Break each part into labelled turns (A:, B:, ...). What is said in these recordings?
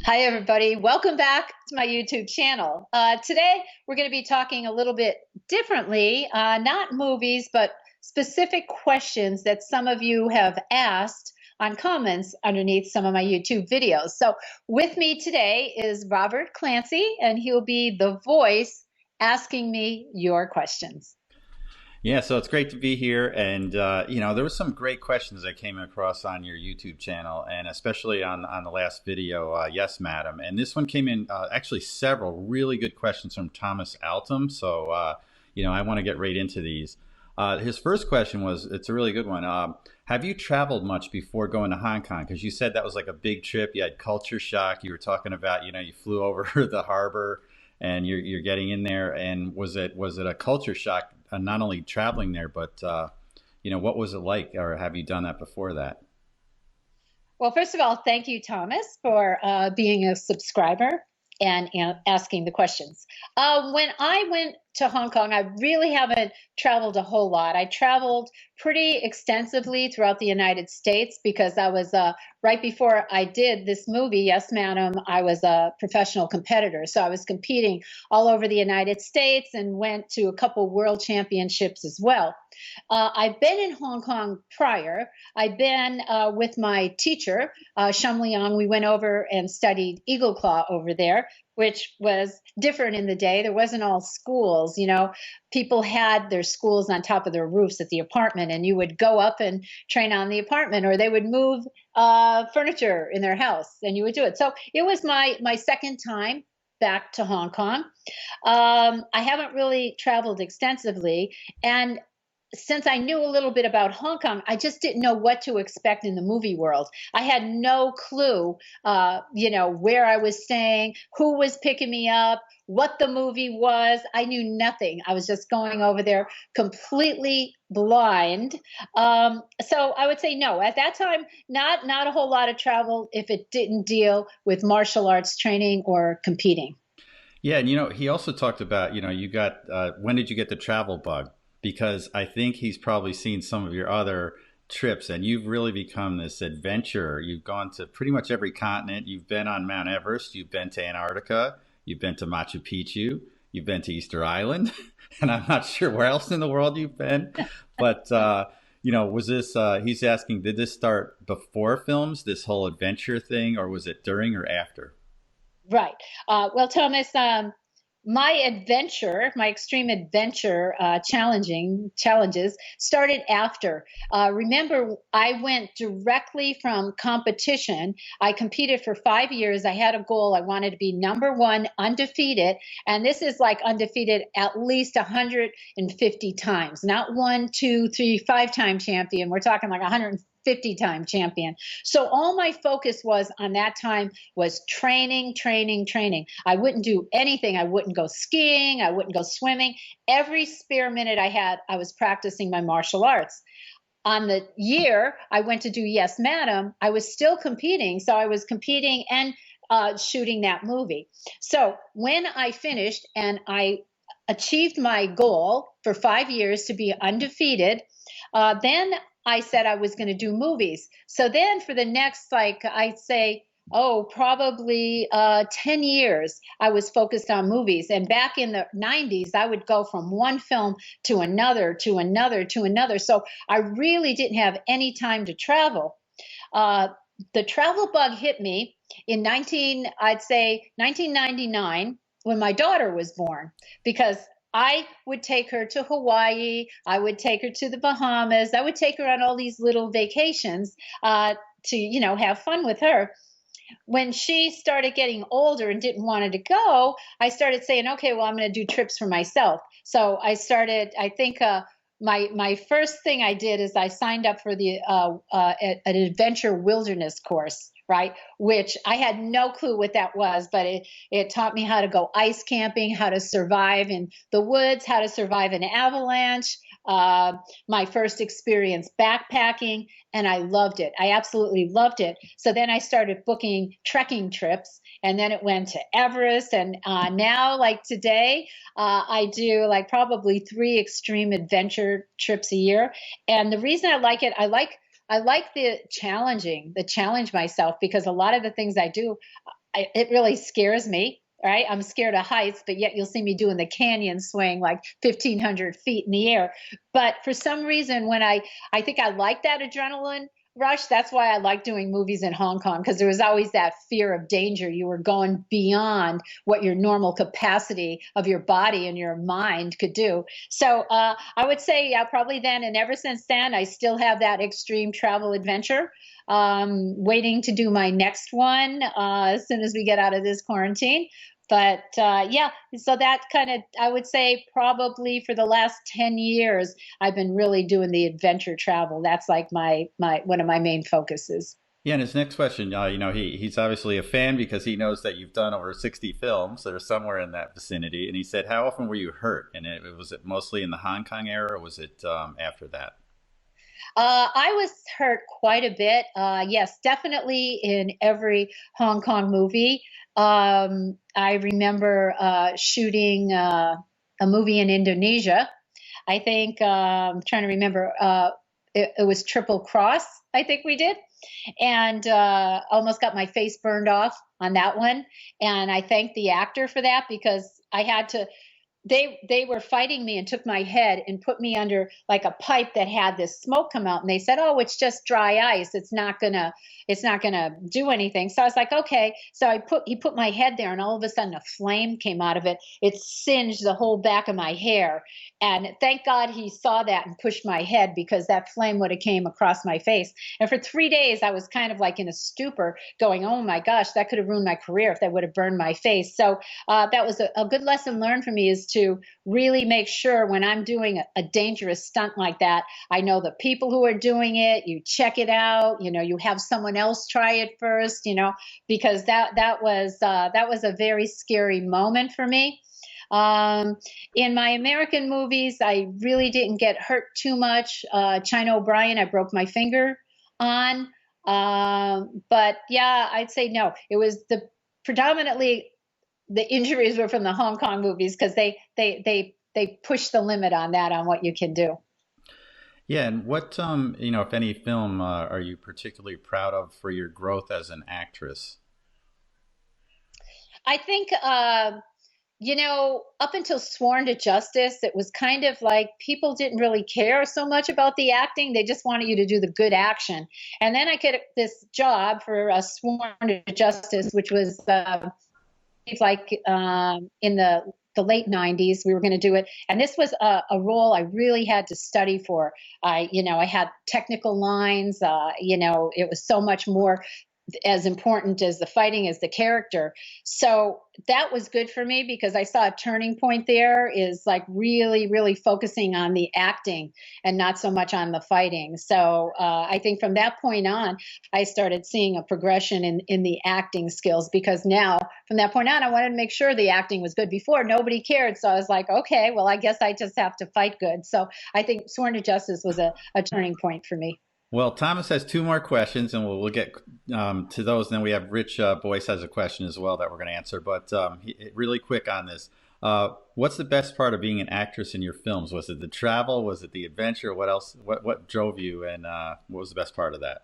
A: Hi, everybody. Welcome back to my YouTube channel. Today, we're going to be talking a little bit differently, not movies, but specific questions that some of you have asked on comments underneath some of my YouTube videos. So with me today is Robert Clancy, and he'll be the voice asking me your questions.
B: Yeah, so it's great to be here. And, there was some great questions that came across on your YouTube channel, and especially on the last video, Yes, Madam. And this one came in actually several really good questions from Thomas Altum. So, I want to get right into these. His first question was, it's a really good one. Have you traveled much before going to Hong Kong? Because you said that was like a big trip. You had culture shock. You were talking about, you flew over the harbor and you're getting in there. And was it a culture shock? Not only traveling there, but what was it like, or have you done that before that?
A: Well, first of all, thank you, Thomas, for being a subscriber and asking the questions. When I went to Hong Kong, I really haven't traveled a whole lot. I traveled pretty extensively throughout the United States because I was right before I did this movie, Yes, Madam, I was a professional competitor. So I was competing all over the United States and went to a couple world championships as well. I've been in Hong Kong prior. I've been with my teacher, Shum Leong. We went over and studied Eagle Claw over there, which was different in the day. There wasn't all schools, people had their schools on top of their roofs at the apartment, and you would go up and train on the apartment, or they would move furniture in their house and you would do it. So it was my second time back to Hong Kong. I haven't really traveled extensively, and since I knew a little bit about Hong Kong, I just didn't know what to expect in the movie world. I had no clue, where I was staying, who was picking me up, what the movie was. I knew nothing. I was just going over there completely blind. So I would say no. At that time, not a whole lot of travel if it didn't deal with martial arts training or competing.
B: Yeah, and he also talked about, you got when did you get the travel bug? Because I think he's probably seen some of your other trips, and you've really become this adventurer. You've gone to pretty much every continent. You've been on Mount Everest. You've been to Antarctica. You've been to Machu Picchu. You've been to Easter Island, and I'm not sure where else in the world you've been. But was this? He's asking, did this start before films, this whole adventure thing, or was it during or after?
A: Right. Well, Thomas, my extreme adventure challenges started after. Remember, I went directly from competition. I competed for 5 years. I had a goal. I wanted to be number one, undefeated. And this is like undefeated at least 150 times, not one, two, three, 5-time champion. We're talking like 150-time champion. So all my focus was on that time was training, training, training. I wouldn't do anything. I wouldn't go skiing. I wouldn't go swimming. Every spare minute I had, I was practicing my martial arts. On the year I went to do Yes, Madam, I was still competing. So I was competing and shooting that movie. So when I finished and I achieved my goal for 5 years to be undefeated, then I said I was going to do movies. So then for the next, I'd say, probably 10 years, I was focused on movies. And back in the 90s, I would go from one film to another, to another, to another. So I really didn't have any time to travel. The travel bug hit me in I'd say 1999, when my daughter was born, because I would take her to Hawaii. I would take her to the Bahamas. I would take her on all these little vacations to, have fun with her. When she started getting older and didn't want to go, I started saying, okay, well, I'm going to do trips for myself. So I started, I think, my first thing I did is I signed up for an adventure wilderness course, right? Which I had no clue what that was, but it taught me how to go ice camping, how to survive in the woods, how to survive an avalanche. My first experience backpacking, and I loved it. I absolutely loved it. So then I started booking trekking trips, and then it went to Everest. And now, like today, I do like probably 3 extreme adventure trips a year. And the reason I like it, I like the challenge myself, because a lot of the things I do, it really scares me. Right, I'm scared of heights, but yet you'll see me doing the canyon swing like 1,500 feet in the air. But for some reason, I think I like that adrenaline rush. That's why I like doing movies in Hong Kong, because there was always that fear of danger. You were going beyond what your normal capacity of your body and your mind could do. So I would say, yeah, probably then. And ever since then, I still have that extreme travel adventure. Waiting to do my next one as soon as we get out of this quarantine. But yeah, so that kind of, I would say probably for the last 10 years, I've been really doing the adventure travel. That's like my one of my main focuses.
B: Yeah, and his next question, he's obviously a fan because he knows that you've done over 60 films that are somewhere in that vicinity. And he said, how often were you hurt? And was it mostly in the Hong Kong era, or was it after that?
A: I was hurt quite a bit. Yes, definitely in every Hong Kong movie. I remember shooting a movie in Indonesia. I think I'm trying to remember. It was Triple Cross, I think we did, and almost got my face burned off on that one. And I thank the actor for that, because I had to. They were fighting me and took my head and put me under like a pipe that had this smoke come out, and they said, oh, it's just dry ice, it's not gonna do anything. So I was like, okay. So he put my head there, and all of a sudden a flame came out of it. It singed the whole back of my hair, and thank God he saw that and pushed my head, because that flame would have came across my face. And for 3 days I was kind of like in a stupor, going, oh my gosh, that could have ruined my career if that would have burned my face. So that was a good lesson learned for me, is to really make sure when I'm doing a dangerous stunt like that, I know the people who are doing it. You check it out, you have someone else try it first, because that was a very scary moment for me. In my American movies, I really didn't get hurt too much. China O'Brien, I broke my finger on. But yeah, I'd say no. It was predominantly the injuries were from the Hong Kong movies, because they push the limit on that, on what you can do.
B: Yeah, and what, if any film are you particularly proud of for your growth as an actress?
A: I think up until Sworn to Justice, it was kind of like people didn't really care so much about the acting. They just wanted you to do the good action. And then I get this job for Sworn to Justice, which was like in the late 90s. We were going to do it, and this was a role I really had to study for. I had technical lines. It was so much more as important as the fighting as the character. So that was good for me, because I saw a turning point there, is like really, really focusing on the acting and not so much on the fighting. So I think from that point on, I started seeing a progression in the acting skills, because now from that point on, I wanted to make sure the acting was good. Before, nobody cared. So I was like, okay, well, I guess I just have to fight good. So I think Sworn to Justice was a turning point for me.
B: Well, Thomas has two more questions, and we'll get to those. And then we have Rich Boyce has a question as well that we're going to answer. But really quick on this, what's the best part of being an actress in your films? Was it the travel? Was it the adventure? What else? What drove you? And what was the best part of that?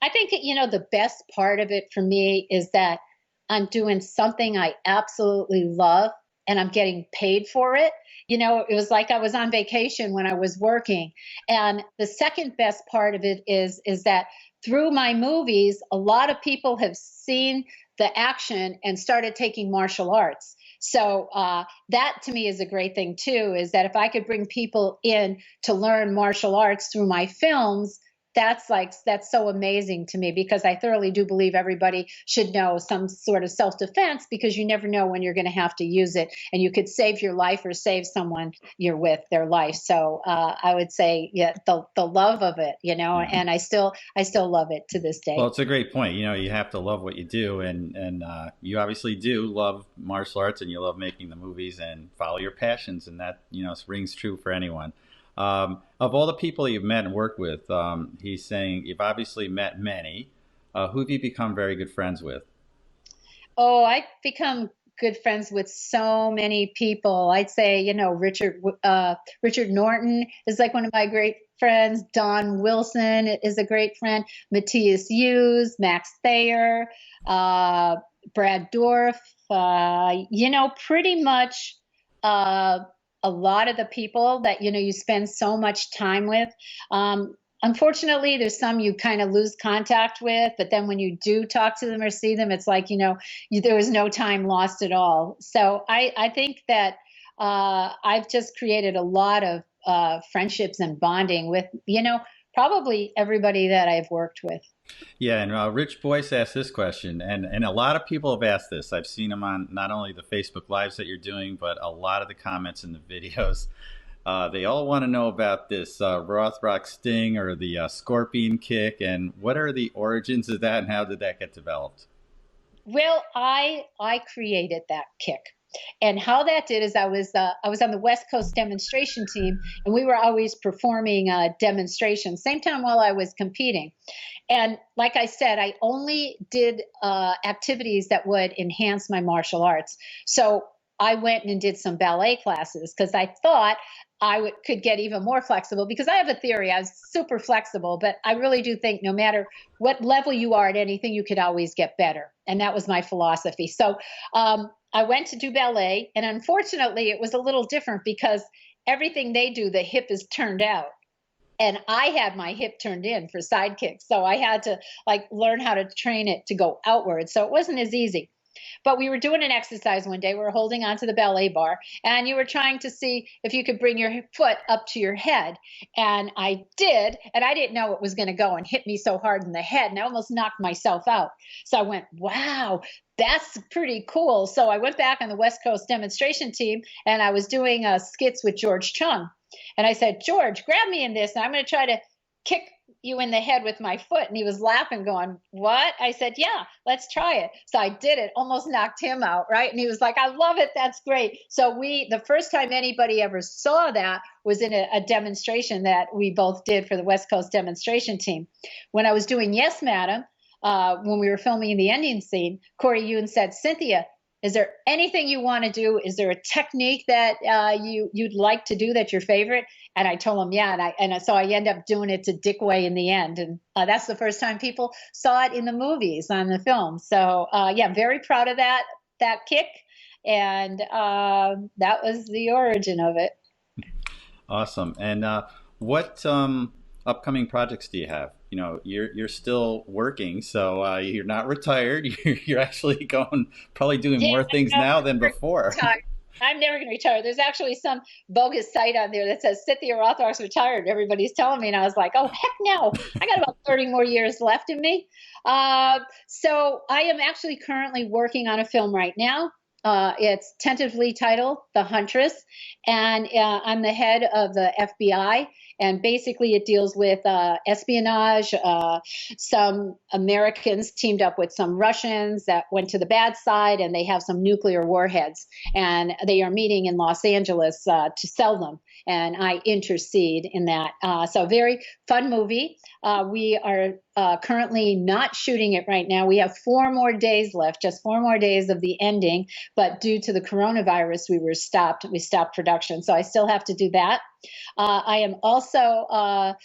A: I think, the best part of it for me is that I'm doing something I absolutely love, and I'm getting paid for it. It was like I was on vacation when I was working. And the second best part of it is that through my movies, a lot of people have seen the action and started taking martial arts. So that to me is a great thing too, is that if I could bring people in to learn martial arts through my films, that's so amazing to me, because I thoroughly do believe everybody should know some sort of self-defense, because you never know when you're going to have to use it, and you could save your life or save someone you're with their life. So I would say, yeah, the love of it,
B: Mhm.
A: and I still love it to this
B: Well,
A: day.
B: it's a great point. You have to love what you do, and you obviously do love martial arts, and you love making the movies and follow your passions, and that rings true for anyone. Of all the people you've met and worked with, he's saying you've obviously met many. Who have you become very good friends with?
A: Oh, I've become good friends with so many people. I'd say, Richard Norton is like one of my great friends. Don Wilson is a great friend. Matthias Hughes, Max Thayer, Brad Dorff, pretty much a lot of the people that, you spend so much time with. Unfortunately, there's some you kind of lose contact with, but then when you do talk to them or see them, it's like, there was no time lost at all. So I think that I've just created a lot of friendships and bonding with, probably everybody that I've worked with.
B: Yeah, and Rich Boyce asked this question, and a lot of people have asked this. I've seen them on not only the Facebook Lives that you're doing, but a lot of the comments in the videos. They all want to know about this Rothrock sting or the scorpion kick, and what are the origins of that, and how did that get developed?
A: Well, I created that kick. And how that did is I was on the West Coast demonstration team, and we were always performing demonstrations, same time while I was competing. And like I said, I only did activities that would enhance my martial arts. So I went and did some ballet classes because I thought I could get even more flexible, because I have a theory. I was super flexible, but I really do think no matter what level you are at anything, you could always get better. And that was my philosophy. So I went to do ballet, and unfortunately it was a little different because everything they do, the hip is turned out. And I had my hip turned in for side kicks. So I had to learn how to train it to go outward. So it wasn't as easy. But we were doing an exercise one day. We were holding onto the ballet bar, and you were trying to see if you could bring your foot up to your head. And I did, and I didn't know it was going to go and hit me so hard in the head, and I almost knocked myself out. So I went, wow, that's pretty cool. So I went back on the West Coast demonstration team, and I was doing skits with George Chung. And I said, George, grab me in this, and I'm going to try to kick you in the head with my foot. And he was laughing, going, what? I said, yeah, let's try it. So I did it, almost knocked him out, right? And he was like, I love it. That's great. So the first time anybody ever saw that was in a demonstration that we both did for the West Coast demonstration team. When I was doing Yes, Madam, when we were filming the ending scene, Corey Yuen said, Cynthia, is there anything you want to do? Is there a technique that you'd like to do that's your favorite? And I told him, yeah. And so I end up doing it to Dick Way in the end. And that's the first time people saw it in the movies, on the film. So yeah, very proud of that kick. And that was the origin of it.
B: Awesome. And what upcoming projects do you have? You're still working, so you're not retired. You're actually probably doing more things now than before.
A: I'm never going to retire. There's actually some bogus site on there that says Cynthia Rothrock's retired. Everybody's telling me, and I was like, oh, heck no. I got about 30 more years left in me. So I am actually currently working on a film right now. It's tentatively titled The Huntress, and I'm the head of the FBI. And basically it deals with espionage. Some Americans teamed up with some Russians that went to the bad side, and they have some nuclear warheads. And they are meeting in Los Angeles to sell them. And I intercede in that. So very fun movie. We are currently not shooting it right now. We have 4 more days left, just 4 more days of the ending. But due to the coronavirus, we stopped production. So I still have to do that. I am also a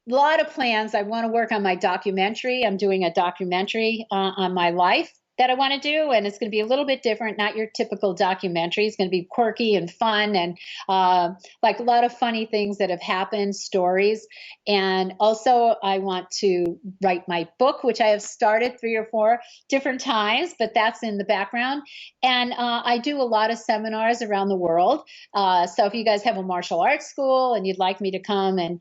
A: lot of plans. I want to work on my documentary. I'm doing a documentary on my life that I want to do, and it's going to be a little bit different, not your typical documentary. It's going to be quirky and fun, and like a lot of funny things that have happened, stories. And also I want to write my book, which I have started 3 or 4 different times, but that's in the background. And I do a lot of seminars around the world. So if you guys have a martial arts school and you'd like me to come and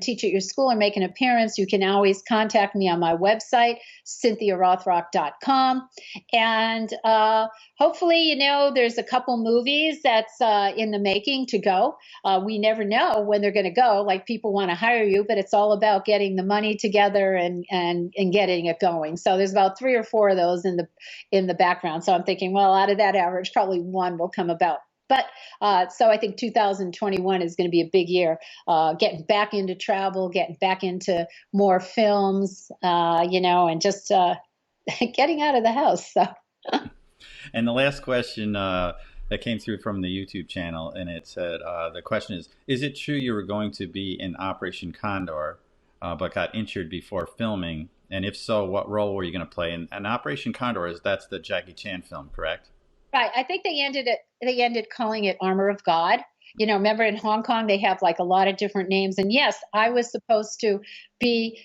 A: teach at your school or make an appearance, you can always contact me on my website, CynthiaRothrock.com. And hopefully, there's a couple movies that's in the making to go. We never know when they're going to go. Like, people want to hire you, but it's all about getting the money together and getting it going. So there's about 3 or 4 of those in the background. So I'm thinking, well, out of that average, probably 1 will come about. But so I think 2021 is going to be a big year, getting back into travel, getting back into more films, and just getting out of the house. So.
B: And the last question, that came through from the YouTube channel, and it said the question is it true you were going to be in Operation Condor, but got injured before filming? And if so, what role were you going to play? And Operation Condor that's the Jackie Chan film, correct?
A: Right. I think they ended calling it Armor of God. You know, remember in Hong Kong they have like a lot of different names. And yes, I was supposed to be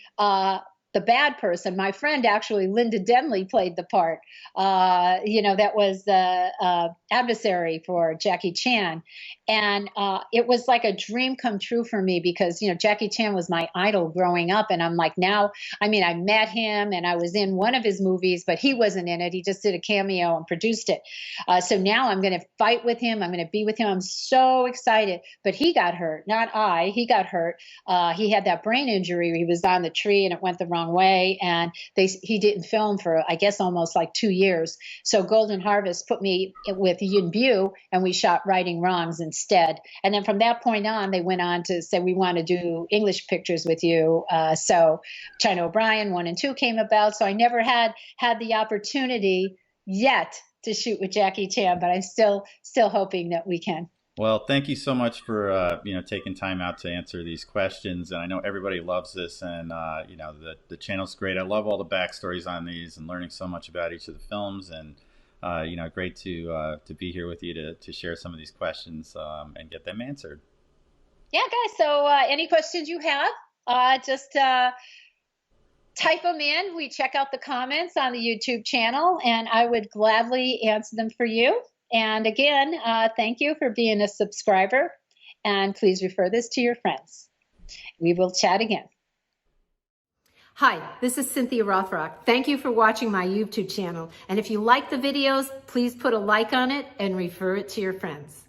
A: the bad person. My friend actually, Linda Denley, played the part. You know, that was the adversary for Jackie Chan. And it was like a dream come true for me because, you know, Jackie Chan was my idol growing up. And I'm like, now, I mean, I met him and I was in one of his movies, but he wasn't in it. He just did a cameo and produced it. So now I'm going to fight with him. I'm going to be with him. I'm so excited. But he got hurt, not I. He got hurt. He had that brain injury. He was on the tree and it went the wrong way, and he didn't film for I guess almost like 2 years. So Golden Harvest put me with Yin Bu, and we shot Righting Wrongs instead. And then from that point on, they went on to say we want to do English pictures with you. So China O'Brien 1 and 2 came about. So I never had the opportunity yet to shoot with Jackie Chan, but I'm still hoping that we can.
B: Well, thank you so much for taking time out to answer these questions, and I know everybody loves this, and the channel's great. I love all the backstories on these and learning so much about each of the films, and great to be here with you to share some of these questions and get them answered.
A: Yeah, guys. So any questions you have, just type them in. We check out the comments on the YouTube channel, and I would gladly answer them for you. And again, thank you for being a subscriber, and please refer this to your friends. We will chat again.
C: Hi, this is Cynthia Rothrock. Thank you for watching my YouTube channel. And if you like the videos, please put a like on it and refer it to your friends.